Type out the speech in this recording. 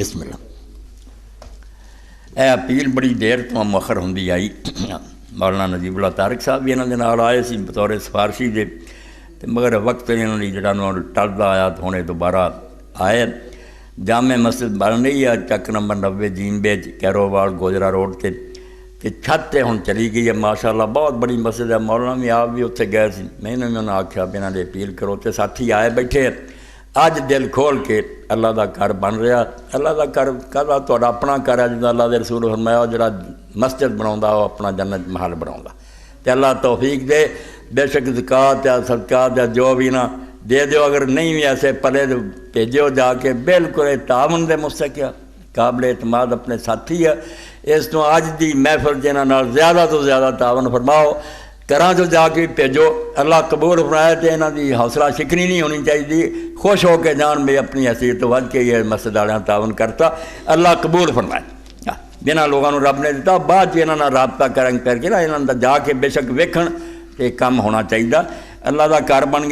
بسم اللہ۔ اے اپیل بڑی دیر تو مؤخر ہوندی آئی۔ مولانا نجیب اللہ طارق صاحب بھی انہوں نے نال آئے سی بطور سفارشی دے، مگر وقت انہوں نے جڑا ٹلدا آیا تو ہونے دوبارہ آئے۔ جامع مسجد بن رہی ہے چک نمبر 90 جیم بیچ کیرووال گوجرا روڈ تے چھت تے ہن چلی گئی ہے ماشاءاللہ، بہت بڑی مسجد ہے۔ مولانا بھی آپ بھی اتنے گئے سی، میں نے انہوں نے آخیا بھی انہوں نے اپیل کرو تے ساتھی آئے بیٹھے۔ اج دل کھول کے اللہ دا گھر بن رہا۔ اللہ دا گھر کہدا تہاڈا اپنا گھر ہے، جدا اللہ دے رسول فرمایا جڑا مسجد بناوندا وہ اپنا جنت محل بناوندا۔ تے اللہ توفیق دے، بے شک زکات یا صدقات یا جو بھی نہ دے دیو، اگر نہیں بھی ایسے پلے بھیجو جا کے، بالکل تعاون دے مستحق قابل اعتماد اپنے ساتھی ہے۔ اس تو اج دی محفل جنہاں نال زیادہ تو زیادہ تعاون فرماؤ، گھراں جو جا کے بھیجو، اللہ قبول فرمائے۔ تے انہاں دی حوصلہ شکنی نہیں ہونی چاہیے، خوش ہو کے جان بھی اپنی حیثیت تو ود کے یہ مسجد والے تعاون کرتا، اللہ قبول فرمائے۔ جنہاں لوگوں رب نے دیتا بعد انہاں نال رابطہ کر کے نا انہاں دا جا کے بے شک ویکھن تے کم ہونا چاہیے۔ اللہ دا گھر بن